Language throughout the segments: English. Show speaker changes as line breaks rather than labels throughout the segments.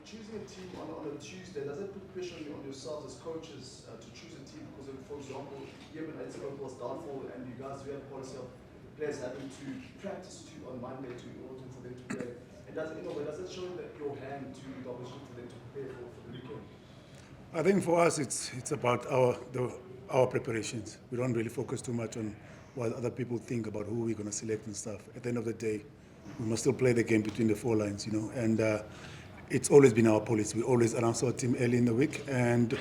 choosing a team on a Tuesday, does it put pressure on yourselves as coaches to choose a team? Because, for example, even Ardie was downfall, and you guys do have a policy of players having to practice on Monday in order for them to play. And does it show that your hand to the opportunity for them to prepare for the weekend?
I think for us, it's about our preparations. We don't really focus too much on what other people think about who we're going to select and stuff. At the end of the day, we must still play the game between the four lines, and it's always been our policy. We always announce our team early in the week, and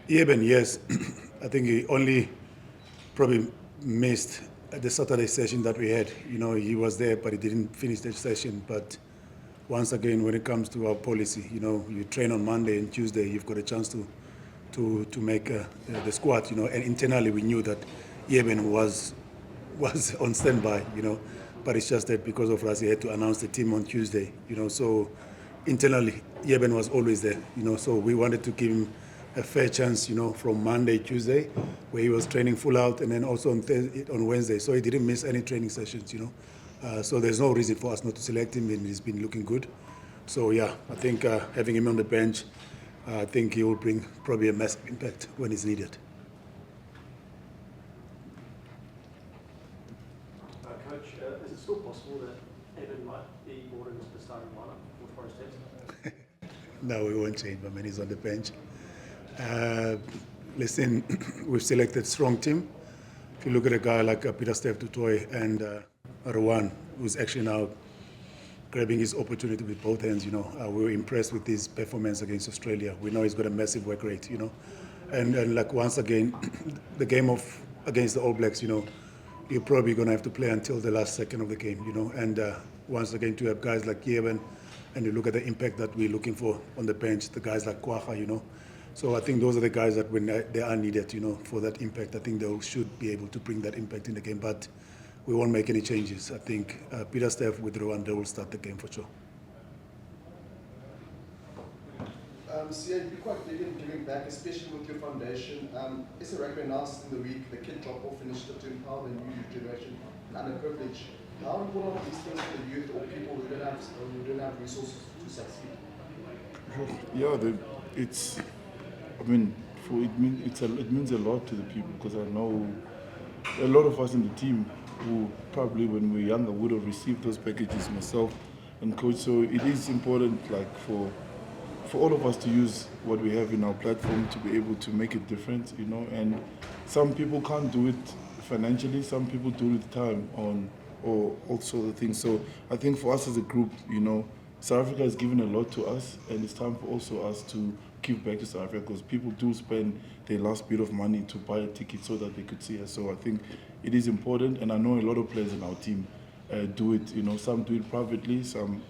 even, yes, I think he only probably missed the Saturday session that we had. He was there, but he didn't finish the session. But once again, when it comes to our policy, you train on Monday and Tuesday, you've got a chance to make the squad, and internally we knew that Eben was on standby, but it's just that because of us, he had to announce the team on Tuesday, so internally, Eben was always there, so we wanted to give him a fair chance, from Monday, Tuesday, where he was training full out, and then also on Wednesday, so he didn't miss any training sessions, so there's no reason for us not to select him, and he's been looking good. So yeah, I think having him on the bench, I think he will bring probably a massive impact when he's needed.
Coach, is it still possible that Evan might be brought into the starting lineup for Forest Test?
No, we won't change him when he's on the bench. Listen, we've selected a strong team. If you look at a guy like Peter Steph Dutoy and Rowan, who's actually now grabbing his opportunity with both hands, we were impressed with his performance against Australia. We know he's got a massive work rate, and like once again, the game against the All Blacks, you're probably going to have to play until the last second of the game, and once again to have guys like Yeven, and you look at the impact that we're looking for on the bench, the guys like Kwaha, so I think those are the guys that when they are needed, for that impact, I think they should be able to bring that impact in the game, but we won't make any changes. I think Peter Steph with Rwanda will start the game for sure.
Siya, you've been quite big in giving back, especially with your foundation. SA Rugby announced in the week the kid drop-off initiative to empower the new generation underprivileged. How important are these things for the youth or people who don't have resources to succeed?
Yeah, it means a lot to the people, because I know a lot of us in the team who probably when we were younger would have received those packages, myself and coach. So it is important, like for all of us to use what we have in our platform to be able to make it different, and some people can't do it financially, some people do it with time or also the things. So I think for us as a group, South Africa has given a lot to us, and it's time for also us to give back to South Africa, because people do spend their last bit of money to buy a ticket so that they could see us. So I think it is important, and I know a lot of players in our team do it. Some do it privately, some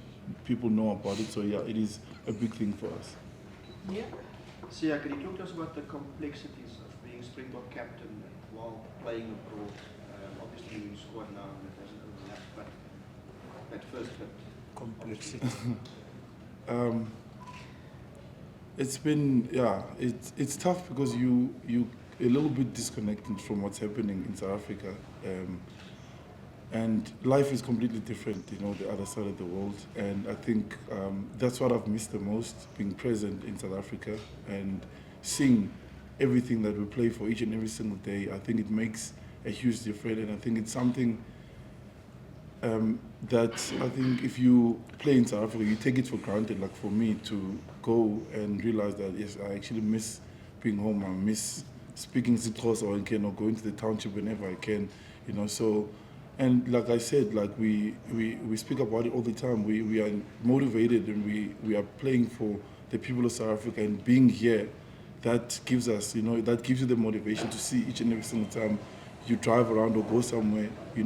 people know about it. So yeah, it is a big thing for us.
Yeah. Siya, can you talk to us about the complexities of being Springbok captain while playing abroad? Obviously you squad now and it doesn't overlap, but at first hit.
Complexity.
It's been, it's tough because you a little bit disconnected from what's happening in South Africa, and life is completely different, the other side of the world, and I think that's what I've missed the most, being present in South Africa and seeing everything that we play for each and every single day. I think it makes a huge difference, and I think it's something that I think if you play in South Africa, you take it for granted. Like for me to go and realize that, yes, I actually miss being home. I miss speaking Xhosa or going to the township whenever I can, So, and like I said, like we speak about it all the time. We are motivated, and we are playing for the people of South Africa, and being here, that gives us, that gives you the motivation to see each and every single time you drive around or go somewhere, you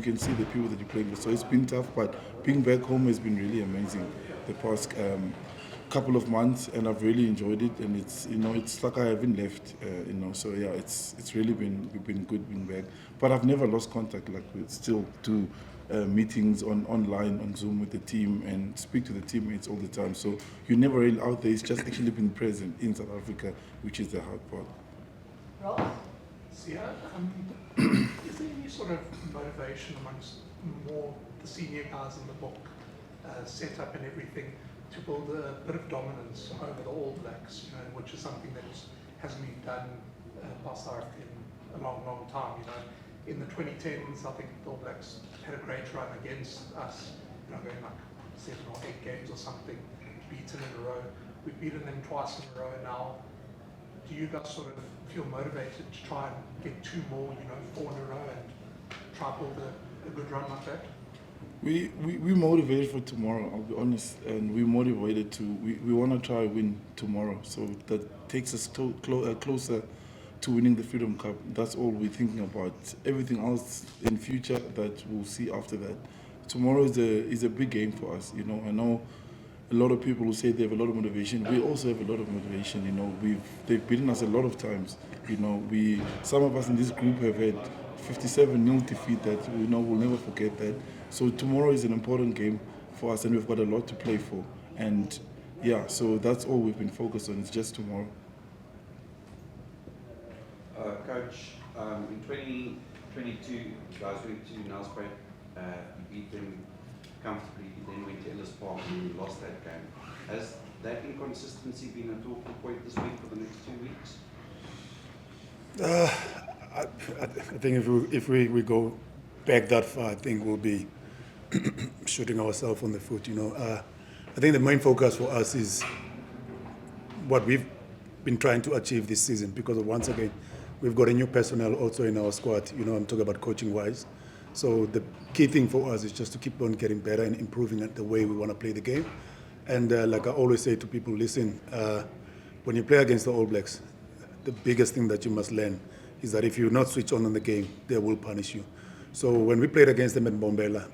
can see the people that you're playing with. So it's been tough, but being back home has been really amazing the past couple of months, and I've really enjoyed it, and it's like I haven't left, So yeah, it's really been good being back. But I've never lost contact. Like we still do meetings online on Zoom with the team and speak to the teammates all the time. So you're never really out there. It's just actually being present in South Africa, which is the hard part.
Ross?
Siya, is there any sort of motivation amongst more the senior guys in the book, setup and everything, to build a bit of dominance over the All Blacks, you know, which is something that hasn't been done past our in a long, long time. You know, in the 2010s, I think the All Blacks had a great run against us, you know, going like 7 or 8 games or something, beaten in a row. We've beaten them twice in a row now. Do you guys sort of feel motivated to try and get 2 more, you know, 4 in a row and try and build a good run like that?
We motivated for tomorrow, I'll be honest, and we motivated to, we want to try win tomorrow, so that takes us closer to winning the Freedom Cup. That's all we're thinking about. Everything else in future that we'll see after that. Tomorrow is a big game for us, you know. I know a lot of people who say they have a lot of motivation. We also have a lot of motivation, you know. They've beaten us a lot of times, you know. Some of us in this group have had 57-0 defeat that we know we'll never forget that. So tomorrow is an important game for us, and we've got a lot to play for. And yeah, so that's all we've been focused on. It's just tomorrow.
Coach, in 2022, you guys went to Nelspruit, you beat them comfortably, you then went to Ellis Park and you lost that game. Has that inconsistency been a talking point this week for the next 2 weeks?
I think if we go back that far, I think we'll be shooting ourselves on the foot. You know, I think the main focus for us is what we've been trying to achieve this season, because once again, we've got a new personnel also in our squad. You know, I'm talking about coaching wise. So the key thing for us is just to keep on getting better and improving at the way we want to play the game. And like I always say to people, listen, when you play against the All Blacks, the biggest thing that you must learn is that if you're not switched on the game, they will punish you. So when we played against them at Bombela,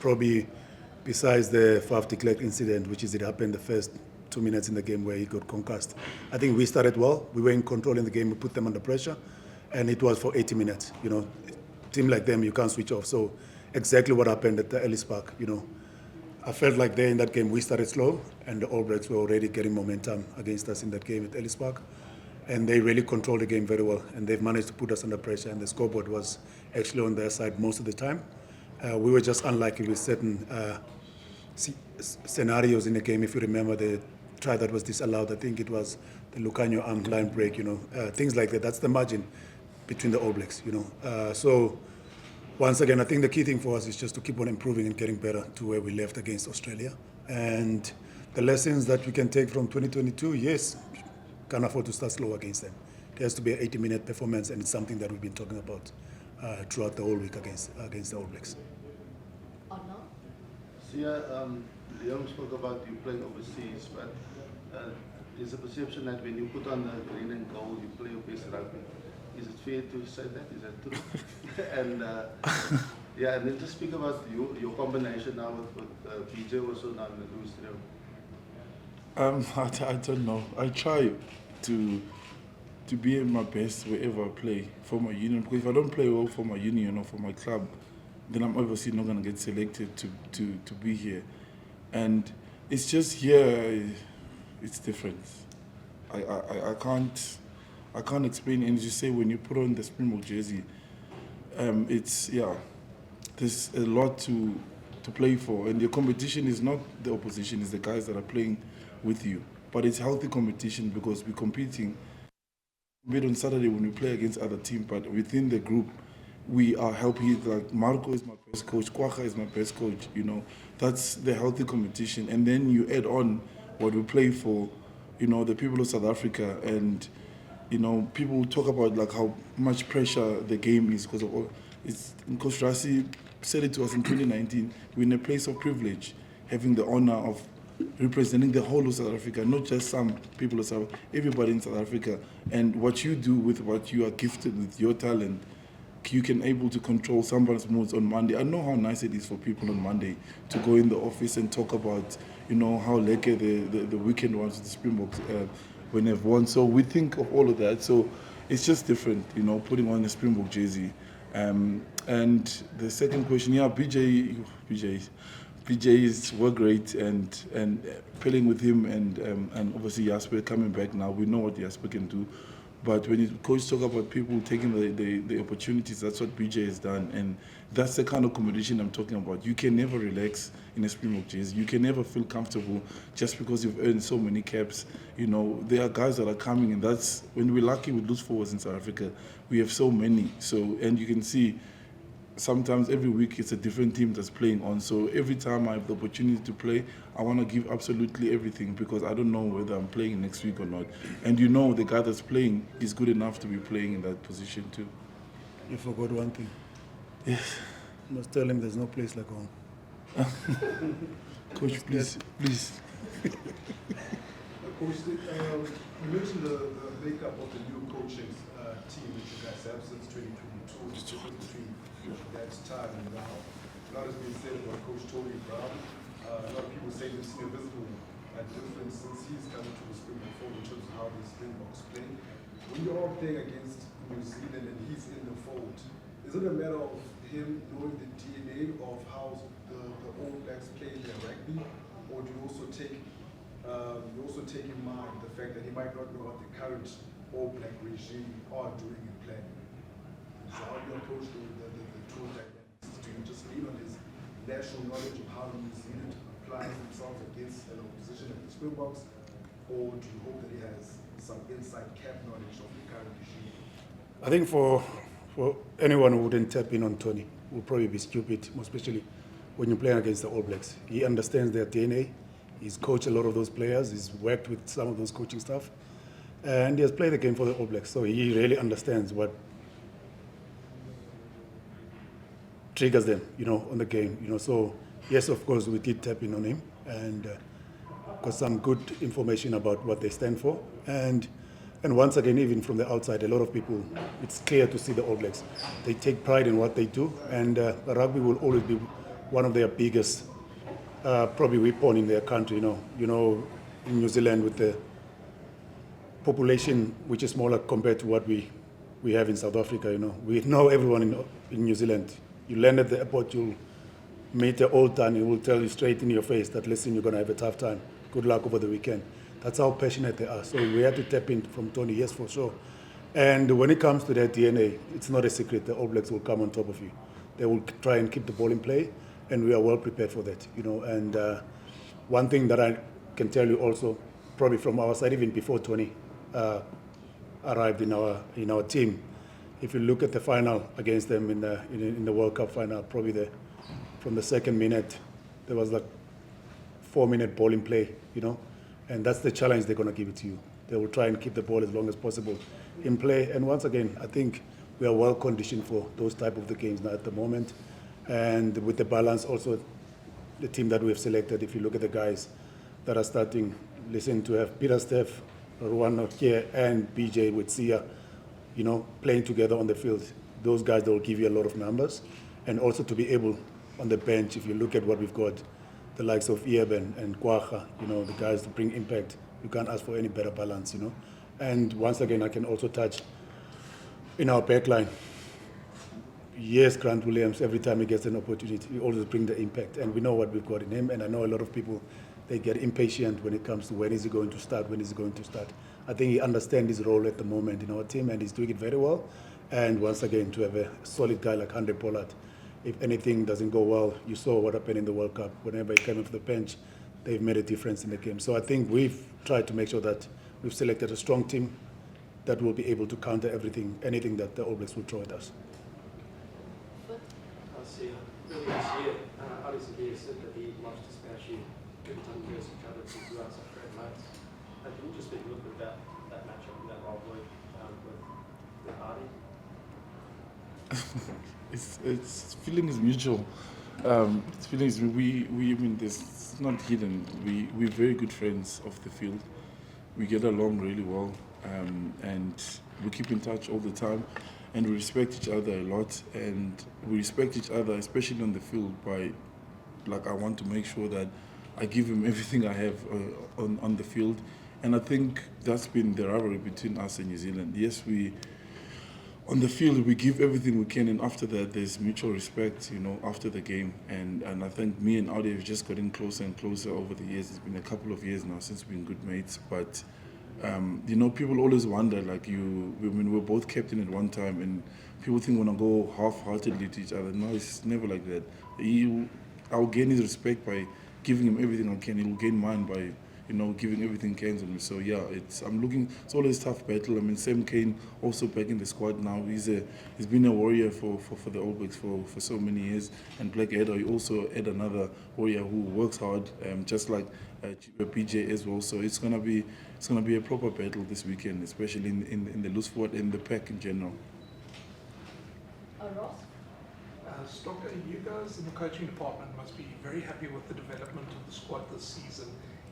probably besides the Faf de Klerk incident, which is it happened the first 2 minutes in the game where he got concussed, I think we started well. We were in control in the game. We put them under pressure, and it was for 80 minutes. You know, a team like them, you can't switch off. So exactly what happened at the Ellis Park. You know, I felt like there in that game we started slow, and the All Blacks were already getting momentum against us in that game at Ellis Park. And they really controlled the game very well, and they've managed to put us under pressure, and the scoreboard was actually on their side most of the time. We were just unlucky with certain scenarios in the game. If you remember the try that was disallowed, I think it was the Lucanio arm line break, you know, things like that. That's the margin between the All Blacks, you know. So once again, I think the key thing for us is just to keep on improving and getting better to where we left against Australia. And the lessons that we can take from 2022, yes, can't afford to start slow against them. It has to be an 80-minute performance, and it's something that we've been talking about throughout the whole week against the All Blacks.
Siya, Leon spoke about you playing overseas, but there's a perception that when you put on the green and gold, you play your best rugby. Is it fair to say that? Is that true? And yeah, and then to speak about your combination now with PJ also now in the loose trio.
I don't know. I try to be at my best wherever I play for my union. Because if I don't play well for my union or for my club, then I'm obviously not going to get selected to be here. And it's just here, it's different. I can't explain. And as you say, when you put on the Springbok jersey, it's there's a lot to play for, and your competition is not the opposition; it's the guys that are playing with you. But it's healthy competition because we're competing. Maybe on Saturday when we play against other teams, but within the group, we are helping. Like Marco is my best coach, Kwacha is my best coach. You know, that's the healthy competition, and then you add on what we play for. You know, the people of South Africa, and you know, people talk about like how much pressure the game is because of all. Coach Rassi said it to us in 2019. We're in a place of privilege, having the honor of representing the whole of South Africa, not just some people of South Africa, everybody in South Africa. And what you do with what you are gifted with, your talent, you can able to control somebody's moods on Monday. I know how nice it is for people on Monday to go in the office and talk about, you know, how lucky the weekend was with the Springboks when they've won. So we think of all of that. So it's just different, you know, putting on the Springbok jersey. And the second question, yeah, PJ's were great, and playing with him, and obviously Jasper coming back now. We know what Jasper can do. But when coach talk about people taking the opportunities, that's what BJ has done. And that's the kind of competition I'm talking about. You can never relax in a Springbok jersey. You can never feel comfortable just because you've earned so many caps. You know, there are guys that are coming, and that's when we're lucky with loose forwards in South Africa. We have so many. So, and you can see sometimes every week it's a different team that's playing on. So every time I have the opportunity to play, I want to give absolutely everything because I don't know whether I'm playing next week or not. And you know the guy that's playing is good enough to be playing in that position too.
You forgot one thing.
Yes.
You must tell him there's no place like home.
Coach, please.
Coach, you mentioned the makeup of the new coaching team that you guys have since 2022, the difference between that time and now. A lot has been said about Coach Tony Brown. A lot of people say they've seen a visible difference since he's come to the Springbok fold in terms of how the Springboks play. When you're all playing against New Zealand and he's in the fold, is it a matter of him knowing the DNA of how the All Blacks play their rugby, or do you also take in mind the fact that he might not know what the current All Black regime are doing and planning? So how do you approach the tour dynamics? Do you just lean on his national knowledge of how New Zealand applies themselves against an opposition like the Springboks, or do you hope that he has some inside camp knowledge of the current regime?
I think for anyone who wouldn't tap in on Tony would probably be stupid, most especially when you're playing against the All Blacks. He understands their DNA. He's coached a lot of those players. He's worked with some of those coaching staff. And he has played the game for the All Blacks. So he really understands what triggers them, on the game. So yes, of course, we did tap in on him and got some good information about what they stand for. And once again, even from the outside, a lot of people, it's clear to see the All Blacks. They take pride in what they do, and rugby will always be one of their biggest, probably weapon in their country. In New Zealand with the population which is smaller compared to what we have in South Africa. We know everyone in New Zealand. You land at the airport, you'll meet the old time, he will tell you straight in your face that, listen, you're going to have a tough time. Good luck over the weekend. That's how passionate they are. So we have to tap in from Tony, yes, for sure. And when it comes to their DNA, it's not a secret. The All Blacks will come on top of you. They will try and keep the ball in play, and we are well prepared for that. And one thing that I can tell you also, probably from our side, even before Tony arrived in our team, if you look at the final against them in the World Cup final, probably from the second minute, there was like 4-minute ball in play, and that's the challenge they're going to give it to you. They will try and keep the ball as long as possible in play. And once again, I think we are well conditioned for those type of the games now at the moment. And with the balance also, the team that we have selected, if you look at the guys that are starting, listen, to have Peter Steph, Ruan Okie, and BJ with Siya, playing together on the field. Those guys, they will give you a lot of numbers. And also to be able, on the bench, if you look at what we've got, the likes of Ieb and Kwacha, the guys to bring impact. You can't ask for any better balance, And once again, I can also touch in our backline. Yes, Grant Williams, every time he gets an opportunity, he always brings the impact. And we know what we've got in him. And I know a lot of people, they get impatient when it comes to when is he going to start, when is he going to start. I think he understands his role at the moment in our team, and he's doing it very well. And once again, to have a solid guy like Andre Pollard, if anything doesn't go well, you saw what happened in the World Cup. Whenever he came off the bench, they've made a difference in the game. So I think we've tried to make sure that we've selected a strong team that will be able to counter anything that the All Blacks will throw at us.
Siya, earlier this year, Ardie Savea said that he loves to smash you every time you guys each other since you guys are great mates. Can you just speak a little bit about that matchup and that rivalry with Ardie?
It's feeling is mutual. It's feelings it's not hidden. We're very good friends off the field. We get along really well, and we keep in touch all the time, and we respect each other a lot. And we respect each other, especially on the field. I want to make sure that I give him everything I have on the field, and I think that's been the rivalry between us and New Zealand. Yes, on the field, we give everything we can, and after that, there's mutual respect, after the game. And I think me and Ardie have just gotten closer and closer over the years. It's been a couple of years now since we've been good mates, but You know, people always wonder, like we're both captain at one time, and people think we're gonna go half-heartedly to each other. No, it's never like that. I'll gain his respect by giving him everything I can. He'll gain mine by, you know, giving everything he can to me. So yeah, it's always a tough battle. I mean, Sam Kane also back in the squad now. He's been a warrior for the All Blacks for so many years. And Black Edder, he also had another warrior who works hard, just like PJ as well. So it's gonna be a proper battle this weekend, especially in the loose forward and the pack in general.
Ross?
Stocker, you guys in the coaching department must be very happy with the development of the squad this season,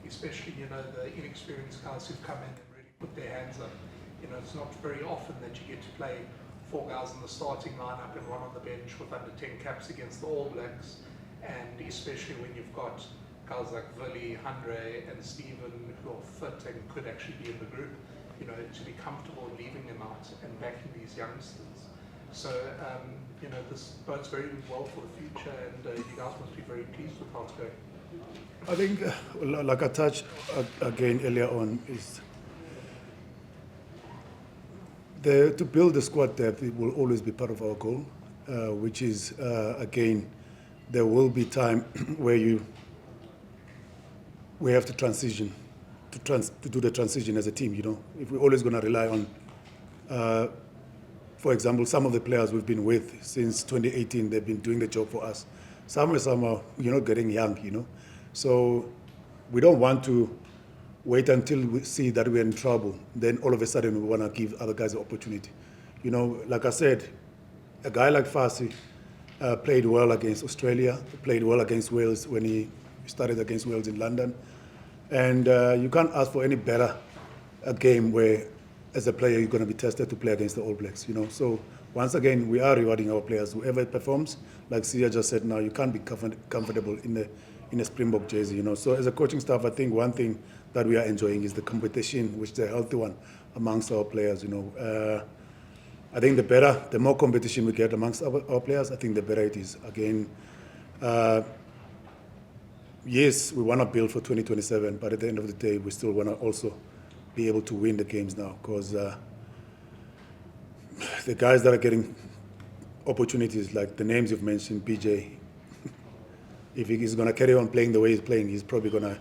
especially, you know, the inexperienced guys who've come in and really put their hands up. You know, it's not very often that you get to play 4 guys in the starting lineup and 1 on the bench with under 10 caps against the All Blacks, and especially when you've got guys like Willie, Andre and Stephen who are fit and could actually be in the group, you know, to be comfortable leaving them out and backing these youngsters. So, you know, this bodes very well for the future, and you guys must be very pleased with how it's going.
I think, like I touched again earlier on, is to build the squad depth. It will always be part of our goal, which is, again, there will be time where we have to transition, to do the transition as a team, you know. If we're always going to rely on, for example, some of the players we've been with since 2018, they've been doing the job for us. Some are, you know, getting young, you know. So we don't want to wait until we see that we're in trouble. Then all of a sudden we want to give other guys the opportunity. You know, like I said, a guy like Fassi played well against Australia, played well against Wales when he started against Wales in London. And you can't ask for any better a game where, as a player, you're going to be tested to play against the All Blacks, you know. So once again, we are rewarding our players. Whoever performs, like Siya just said now, you can't be comfortable in a Springbok jersey, you know. So as a coaching staff, I think one thing that we are enjoying is the competition, which is a healthy one amongst our players, you know. I think the more competition we get amongst our players, I think the better it is. Again, yes, we want to build for 2027, but at the end of the day, we still want to also be able to win the games now, because the guys that are getting opportunities, like the names you've mentioned, PJ, if he's going to carry on playing the way he's playing, he's probably going to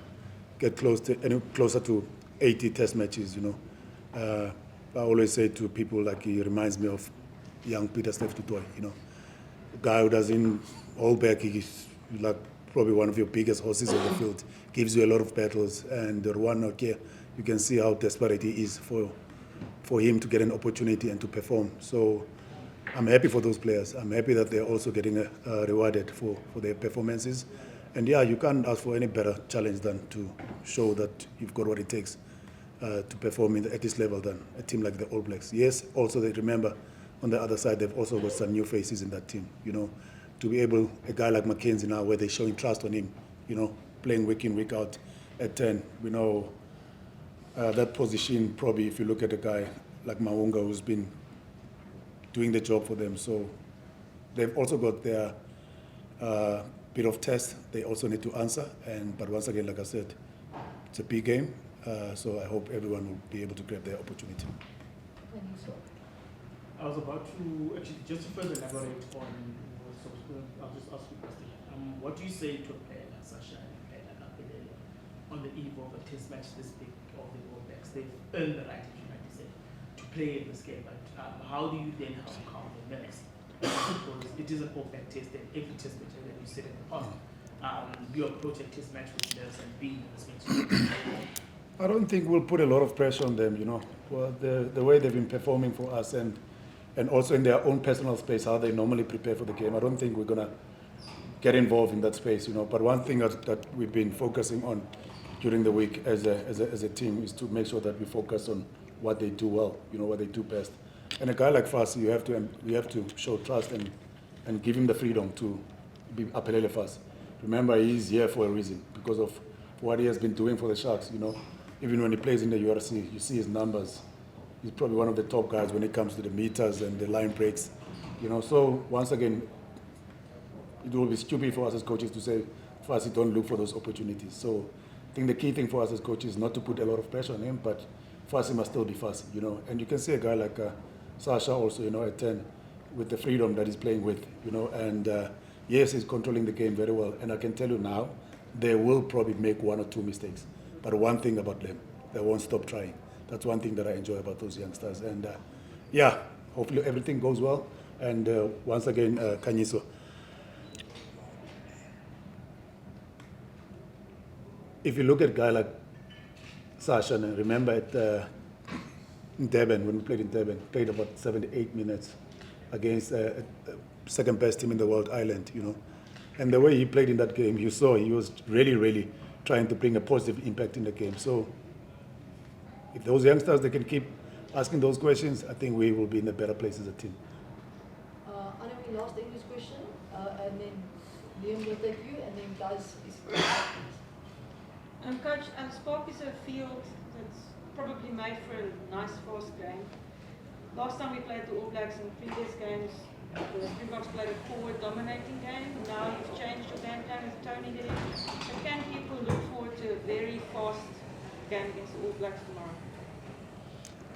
get closer to 80 test matches, you know. I always say to people, like, he reminds me of young Peter Steph Tutoy, you know. A guy who doesn't hold back, he's like probably one of your biggest horses on the field, gives you a lot of battles, and Rwanda, okay, you can see how desperate he is for him to get an opportunity and to perform. So I'm happy for those players. I'm happy that they're also getting rewarded for their performances. And yeah, you can't ask for any better challenge than to show that you've got what it takes to perform at this level than a team like the All Blacks. Yes, also they remember on the other side, they've also got some new faces in that team, you know, to be able, a guy like Mackenzie now, where they're showing trust on him, you know, playing week in, week out at 10. We know that position, probably if you look at a guy like Maunga, who's been doing the job for them. So they've also got their bit of test they also need to answer. But once again, like I said, it's a big game. So I hope everyone will be able to grab their opportunity.
And
I was about to actually just to further elaborate on. I'll just ask you a question. What do you say to a player like Sasha and a player like Apelele on the eve of a test match this big of the All Blacks? They've earned the right, as you might say, to play in this game. But how do you then help calm the nerves? Because it is an All Black test, and every test match that you said in the past, you approach a test match with nerves and being nervous.
I don't think we'll put a lot of pressure on them, you know. Well, the way they've been performing for us and also in their own personal space, how they normally prepare for the game. I don't think we're going to get involved in that space, you know. But one thing that we've been focusing on during the week as a team is to make sure that we focus on what they do well, you know, what they do best. And a guy like Fassi, you have to show trust and give him the freedom to be Apelele Fassi. Remember, he's here for a reason, because of what he has been doing for the Sharks, you know. Even when he plays in the URC, you see his numbers. He's probably one of the top guys when it comes to the meters and the line breaks, you know. So once again, it will be stupid for us as coaches to say, Fassi, don't look for those opportunities. So I think the key thing for us as coaches is not to put a lot of pressure on him, but fussy must still be fussy, you know. And you can see a guy like Sasha also, you know, at 10, with the freedom that he's playing with, you know. And yes, he's controlling the game very well. And I can tell you now, they will probably make 1 or 2 mistakes. But one thing about them, they won't stop trying. That's one thing that I enjoy about those youngsters. And yeah, hopefully everything goes well. And once again, Kanyiso. If you look at a guy like Sasha, and remember at in Durban, when we played in Durban, played about 78 minutes against second best team in the world, Ireland, you know. And the way he played in that game, you saw he was really, really trying to bring a positive impact in the game. So if those youngsters, they can keep asking those questions, I think we will be in a better place as a team.
I know we last English question, and then Liam will take you, and then guys is
Coach, Spark is a field that's probably made for a nice fast game. Last time we played the All Blacks in previous games, the Springboks played a forward dominating game. Now you've changed your game plan with Tony there. So can people look forward to a very fast game against the All Blacks tomorrow?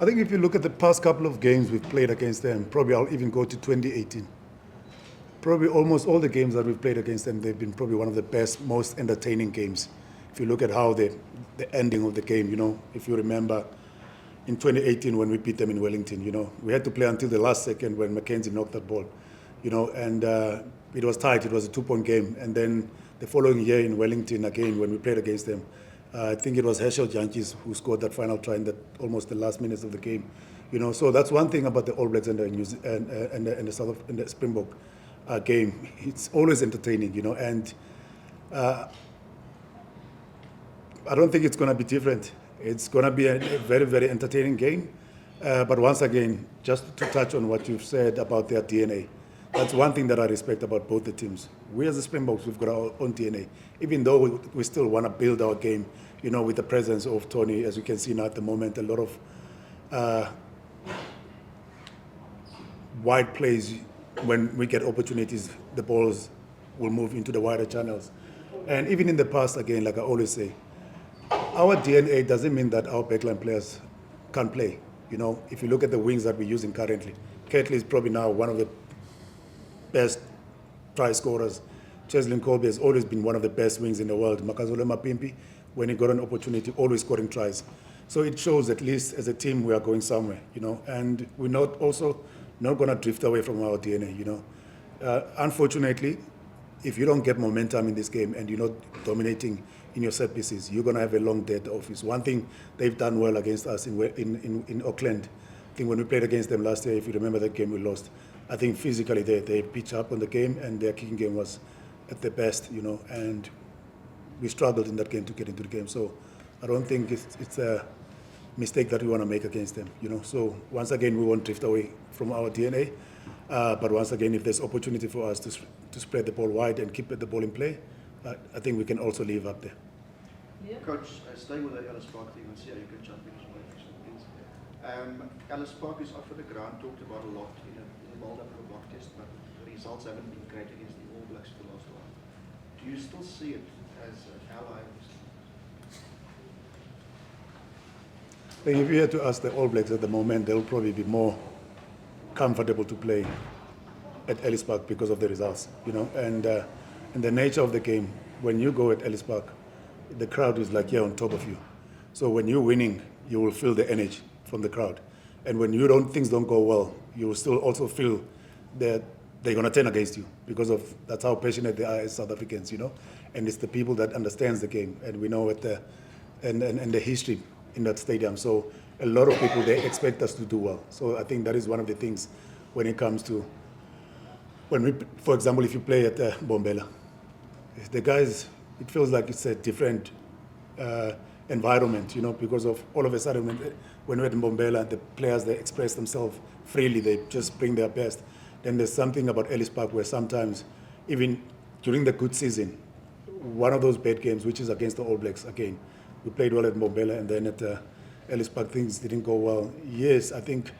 I think if you look at the past couple of games we've played against them, probably I'll even go to 2018. Probably almost all the games that we've played against them, they've been probably one of the best, most entertaining games. If you look at how the ending of the game, you know, if you remember in 2018 when we beat them in Wellington, you know, we had to play until the last second when Mackenzie knocked that ball, you know, and it was tight. It was a 2-point game. And then the following year in Wellington again, when we played against them, I think it was Herschel Jantjies who scored that final try in that almost the last minutes of the game, you know. So that's one thing about the All Blacks and the Springbok game. It's always entertaining, you know, and I don't think it's going to be different. It's going to be a very, very entertaining game. But once again, just to touch on what you've said about their DNA, that's one thing that I respect about both the teams. We as the Springboks, we've got our own DNA. Even though we still want to build our game, you know, with the presence of Tony, as you can see now at the moment, a lot of wide plays. When we get opportunities, the balls will move into the wider channels. And even in the past, again, like I always say, our DNA doesn't mean that our backline players can't play. You know, if you look at the wings that we're using currently, Ketley is probably now one of the best try scorers. Cheslin Colby has always been one of the best wings in the world. Makazole Mapimpi, when he got an opportunity, always scoring tries. So it shows at least as a team we are going somewhere, you know, and we're not going to drift away from our DNA, you know. Unfortunately, if you don't get momentum in this game and you're not dominating in your set pieces, you're going to have a long day at the office. One thing they've done well against us in Auckland, I think when we played against them last year, if you remember that game we lost, I think physically they pitched up on the game and their kicking game was at the best, you know, and we struggled in that game to get into the game. So I don't think it's a mistake that we want to make against them, you know. So once again, we won't drift away from our DNA. But once again, if there's opportunity for us to spread the ball wide and keep the ball in play, I think we can also live up there.
Yeah.
Coach, staying with the Ellis Park thing, and see how you can jump in as well for some things. Ellis Park is off the ground, talked about a lot in the build-up for the block test, but the results haven't been great against the All Blacks for the last while. Do you still see it as an ally?
I think if you had to ask the All Blacks at the moment, they'll probably be more comfortable to play at Ellis Park because of the results, you know, and the nature of the game. When you go at Ellis Park, the crowd is like here on top of you. So when you're winning, you will feel the energy from the crowd. And when things don't go well, you will still also feel that they're going to turn against you because of that's how passionate they are as South Africans, you know. And it's the people that understands the game, and we know and the history in that stadium. So a lot of people, they expect us to do well. So I think that is one of the things when it comes to for example, if you play at Bombela, the guys, it feels like it's a different environment, you know, because of all of a sudden when we're in Bombela, the players, they express themselves freely, they just bring their best. Then there's something about Ellis Park where sometimes, even during the good season, one of those bad games, which is against the All Blacks, again, we played well at Bombela, and then at Ellis Park, things didn't go well. Yes, I think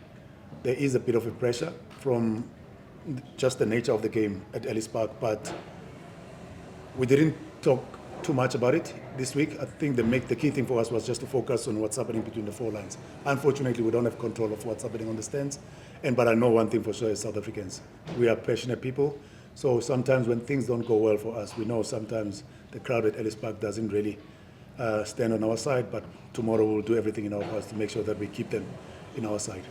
there is a bit of a pressure from just the nature of the game at Ellis Park, but we didn't talk too much about it this week. I think the key thing for us was just to focus on what's happening between the four lines. Unfortunately, we don't have control of what's happening on the stands. But I know one thing for sure is South Africans. We are passionate people. So sometimes when things don't go well for us, we know sometimes the crowd at Ellis Park doesn't really stand on our side. But tomorrow we'll do everything in our powers to make sure that we keep them in our side.